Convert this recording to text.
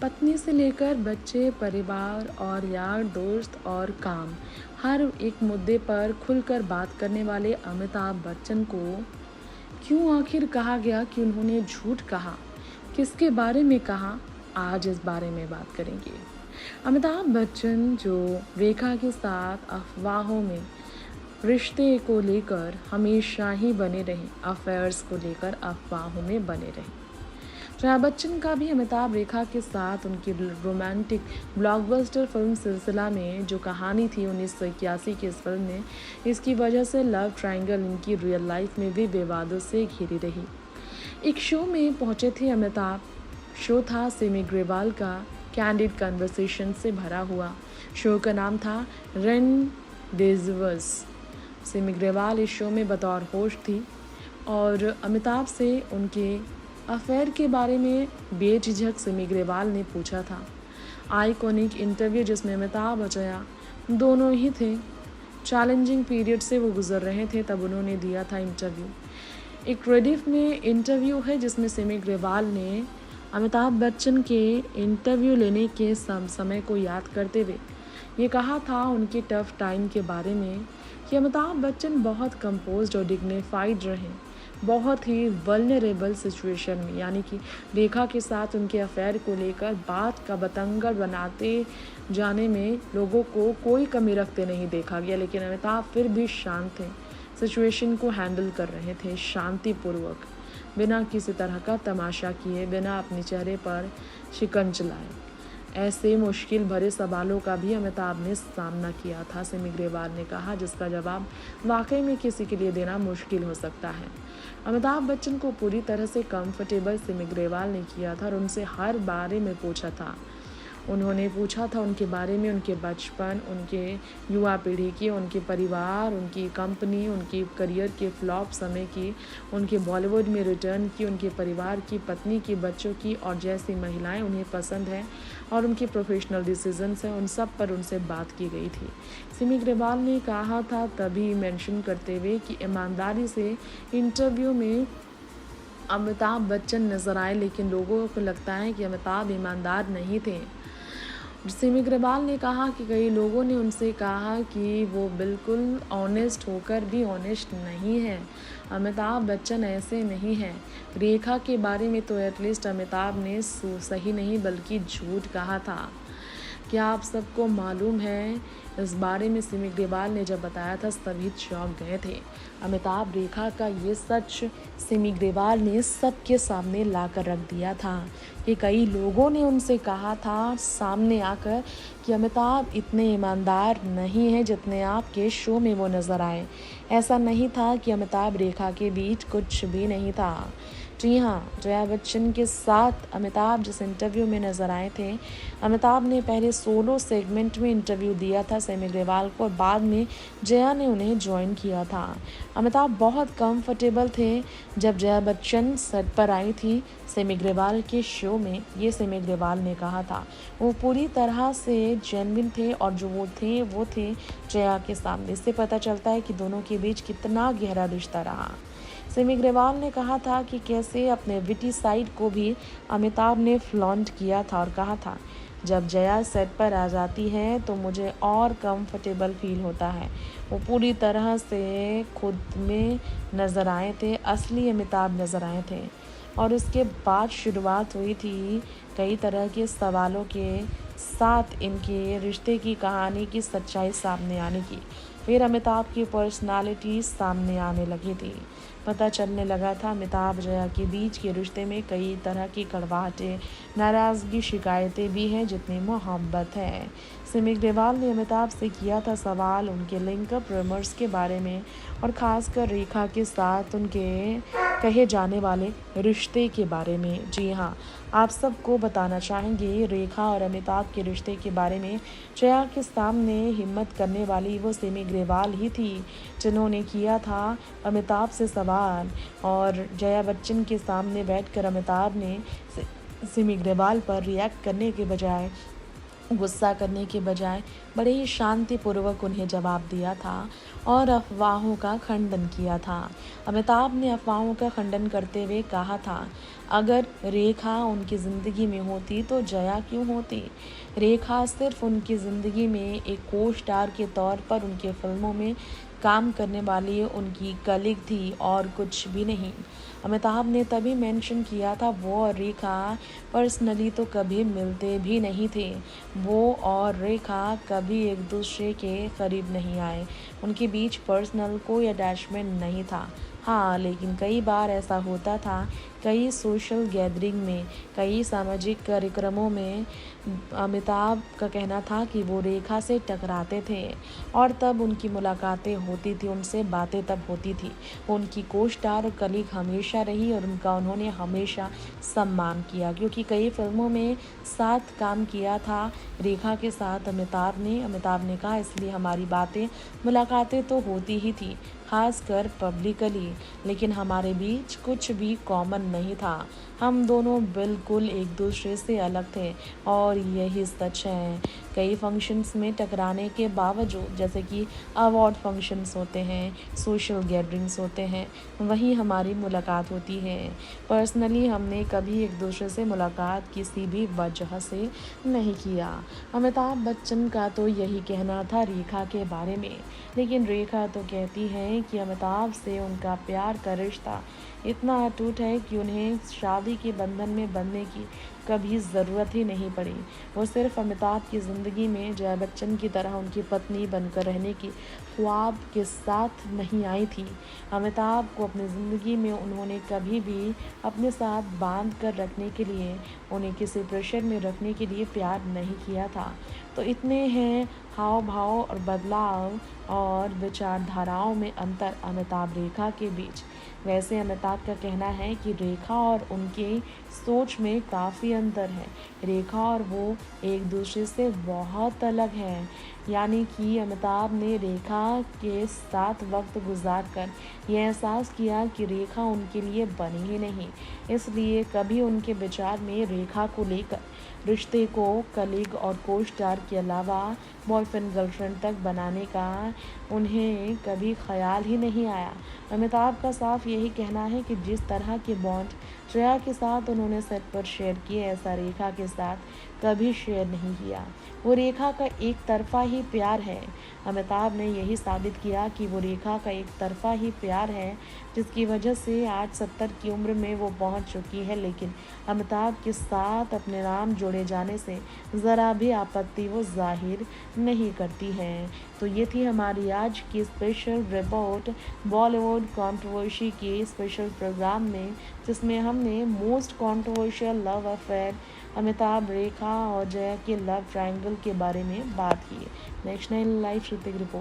पत्नी से लेकर बच्चे, परिवार और यार दोस्त और काम, हर एक मुद्दे पर खुलकर बात करने वाले अमिताभ बच्चन को क्यों आखिर कहा गया कि उन्होंने झूठ कहा? किसके बारे में कहा? आज इस बारे में बात करेंगे। अमिताभ बच्चन जो रेखा के साथ अफवाहों में रिश्ते को लेकर हमेशा ही बने रहे, अफेयर्स को लेकर अफवाहों में बने रहे। जया बच्चन का भी अमिताभ रेखा के साथ उनकी रोमांटिक ब्लॉकबस्टर फिल्म सिलसिला में जो कहानी थी 1981 की इस फिल्म में, इसकी वजह से लव ट्रायंगल इनकी रियल लाइफ में भी विवादों से घिरी रही। एक शो में पहुंचे थे अमिताभ। शो था सिमी ग्रेवाल का कैंडिड कन्वर्सेशन से भरा हुआ। शो का नाम था रेंडेजवस। सिमी ग्रेवाल इस शो में बतौर होस्ट थी और अमिताभ से उनके अफेयर के बारे में बेझिझक सिमी ग्रेवाल ने पूछा था। आइकॉनिक इंटरव्यू जिसमें अमिताभ और जया दोनों ही थे। चैलेंजिंग पीरियड से वो गुजर रहे थे तब उन्होंने दिया था इंटरव्यू। एक रेडिफ में इंटरव्यू है जिसमें सिमी ग्रेवाल ने अमिताभ बच्चन के इंटरव्यू लेने के समय को याद करते हुए ये कहा था उनके टफ टाइम के बारे में कि अमिताभ बच्चन बहुत कंपोज्ड और डिग्निफाइड रहे, बहुत ही वल्नरेबल सिचुएशन में, यानी कि रेखा के साथ उनके अफेयर को लेकर बात का बतंगड़ बनाते जाने में लोगों को कोई कमी रखते नहीं देखा गया, लेकिन अमिताभ फिर भी शांत थे, सिचुएशन को हैंडल कर रहे थे शांतिपूर्वक, बिना किसी तरह का तमाशा किए, बिना अपने चेहरे पर शिकंज लाए। ऐसे मुश्किल भरे सवालों का भी अमिताभ ने सामना किया था, सिमी ग्रेवाल ने कहा, जिसका जवाब वाकई में किसी के लिए देना मुश्किल हो सकता है। अमिताभ बच्चन को पूरी तरह से कंफर्टेबल सिमी ग्रेवाल ने किया था और उनसे हर बारे में पूछा था। उन्होंने पूछा था उनके बारे में, उनके बचपन, उनके युवा पीढ़ी की, उनके परिवार, उनकी कंपनी, उनकी करियर के फ्लॉप समय की, उनके बॉलीवुड में रिटर्न की, उनके परिवार की, पत्नी की, बच्चों की और जैसी महिलाएं उन्हें पसंद हैं और उनके प्रोफेशनल डिसीजंस हैं, उन सब पर उनसे बात की गई थी। सिमी ग्रेवाल ने कहा था तभी मेंशन करते हुए कि ईमानदारी से इंटरव्यू में अमिताभ बच्चन नजर आए, लेकिन लोगों को लगता है कि अमिताभ ईमानदार नहीं थे। सिमी ग्रेवाल ने कहा कि कई लोगों ने उनसे कहा कि वो बिल्कुल ऑनेस्ट होकर भी ऑनेस्ट नहीं है। अमिताभ बच्चन ऐसे नहीं हैं। रेखा के बारे में तो एटलीस्ट अमिताभ ने सही नहीं बल्कि झूठ कहा था। क्या आप सबको मालूम है, इस बारे में सिमी ग्रेवाल ने जब बताया था सभी चौंक गए थे। अमिताभ रेखा का ये सच सिमी ग्रेवाल ने सबके सामने ला कर रख दिया था कि कई लोगों ने उनसे कहा था सामने आकर कि अमिताभ इतने ईमानदार नहीं हैं जितने आपके शो में वो नज़र आए। ऐसा नहीं था कि अमिताभ रेखा के बीच कुछ भी नहीं था। जी हाँ, जया बच्चन के साथ अमिताभ जिस इंटरव्यू में नज़र आए थे, अमिताभ ने पहले सोलो सेगमेंट में इंटरव्यू दिया था सिमी ग्रेवाल को और बाद में जया ने उन्हें ज्वाइन किया था। अमिताभ बहुत कंफर्टेबल थे जब जया बच्चन सेट पर आई थी सिमी ग्रेवाल के शो में, ये सिमी ग्रेवाल ने कहा था। वो पूरी तरह से जेन्युइन थे और जो वो थे जया के सामने। इससे पता चलता है कि दोनों के बीच कितना गहरा रिश्ता रहा। सिमी ग्रेवाल ने कहा था कि कैसे अपने विटी साइड को भी अमिताभ ने फ्लॉन्ट किया था और कहा था, जब जया सेट पर आ जाती है तो मुझे और कंफर्टेबल फील होता है। वो पूरी तरह से खुद में नज़र आए थे, असली अमिताभ नज़र आए थे। और उसके बाद शुरुआत हुई थी कई तरह के सवालों के साथ इनके रिश्ते की कहानी की सच्चाई सामने आने की। फिर अमिताभ की पर्सनालिटी सामने आने लगी थी। पता चलने लगा था अमिताभ जया के बीच के रिश्ते में कई तरह की कड़वाहटें, नाराज़गी, शिकायतें भी हैं जितनी मोहब्बत है। सिमी ग्रेवाल ने अमिताभ से किया था सवाल उनके लिंकअप रूमर्स के बारे में और ख़ासकर रेखा के साथ उनके कहे जाने वाले रिश्ते के बारे में। जी हाँ, आप सबको बताना चाहेंगे रेखा और अमिताभ के रिश्ते के बारे में जया के सामने हिम्मत करने वाली वो सिमी ग्रेवाल ही थी जिन्होंने किया था अमिताभ से सवाल। और जया बच्चन के सामने बैठकर अमिताभ ने सिमी ग्रेवाल पर रिएक्ट करने के बजाय गुस्सा करने के बजाय बड़े ही शांतिपूर्वक उन्हें जवाब दिया था और अफवाहों का खंडन किया था। अमिताभ ने अफवाहों का खंडन करते हुए कहा था, अगर रेखा उनकी ज़िंदगी में होती तो जया क्यों होती? रेखा सिर्फ उनकी ज़िंदगी में एक को स्टार के तौर पर उनके फिल्मों में काम करने वाली उनकी कलीग थी और कुछ भी नहीं। अमिताभ ने तभी मेंशन किया था वो और रेखा पर्सनली तो कभी मिलते भी नहीं थे। वो और रेखा कभी एक दूसरे के करीब नहीं आए। उनके बीच पर्सनल कोई अटैचमेंट नहीं था। हाँ, लेकिन कई बार ऐसा होता था। कई सोशल गैदरिंग में, कई सामाजिक कार्यक्रमों में अमिताभ का कहना था कि वो रेखा से टकराते थे और तब उनकी मुलाकातें होती थी, उनसे बातें तब होती थी। वो उनकी को स्टार और कलीग हमेशा रही और उनका उन्होंने हमेशा सम्मान किया, क्योंकि कई फिल्मों में साथ काम किया था रेखा के साथ अमिताभ ने कहा, इसलिए हमारी बातें, मुलाकातें तो होती ही थी, खासकर पब्लिकली, लेकिन हमारे बीच कुछ भी कॉमन नहीं था। हम दोनों बिल्कुल एक दूसरे से अलग थे और यही सच है। कई फंक्शंस में टकराने के बावजूद, जैसे कि अवार्ड फंक्शंस होते हैं, सोशल गैदरिंग्स होते हैं, वहीं हमारी मुलाकात होती है। पर्सनली हमने कभी एक दूसरे से मुलाकात किसी भी वजह से नहीं किया। अमिताभ बच्चन का तो यही कहना था रेखा के बारे में, लेकिन रेखा तो कहती है कि अमिताभ से उनका प्यार का रिश्ता इतना अटूट है कि उन्हें शादी के बंधन में बंधने की कभी ज़रूरत ही नहीं पड़ी। वो सिर्फ अमिताभ की ज़िंदगी में जया बच्चन की तरह उनकी पत्नी बनकर रहने की ख्वाब के साथ नहीं आई थी। अमिताभ को अपनी ज़िंदगी में उन्होंने कभी भी अपने साथ बांध कर रखने के लिए, उन्हें किसी प्रेशर में रखने के लिए प्यार नहीं किया था। तो इतने हैं हाव भाव और बदलाव और विचारधाराओं में अंतर अमिताभ रेखा के बीच। वैसे अमिताभ का कहना है कि रेखा और उनके सोच में काफ़ी अंतर है। रेखा और वो एक दूसरे से बहुत अलग हैं। यानी कि अमिताभ ने रेखा के साथ वक्त गुजार कर यह एहसास किया कि रेखा उनके लिए बनी ही नहीं, इसलिए कभी उनके विचार में रेखा को लेकर रिश्ते को कलीग और को स्टार के अलावा बॉयफ्रेंड गर्लफ्रेंड तक बनाने का उन्हें कभी ख्याल ही नहीं आया। अमिताभ का साफ यही कहना है कि जिस तरह के बॉन्ड श्रेया के साथ उन्होंने सेट पर शेयर किए, ऐसा रेखा के साथ कभी शेयर नहीं किया। वो रेखा का एक तरफा ही प्यार है। अमिताभ ने यही साबित किया कि वो रेखा का एक तरफा ही प्यार है, जिसकी वजह से आज 70 की उम्र में वो पहुंच चुकी है, लेकिन अमिताभ के साथ अपने नाम जोड़े जाने से ज़रा भी आपत्ति वो जाहिर नहीं करती है। तो ये थी हमारी आज की स्पेशल रिपोर्ट बॉलीवुड कंट्रोवर्सी के स्पेशल प्रोग्राम में, जिसमें हमने most controversial love affair Amitabh, Rekha और जया के लव ट्रायंगल के बारे में बात की। Next 9 live Hrithik report.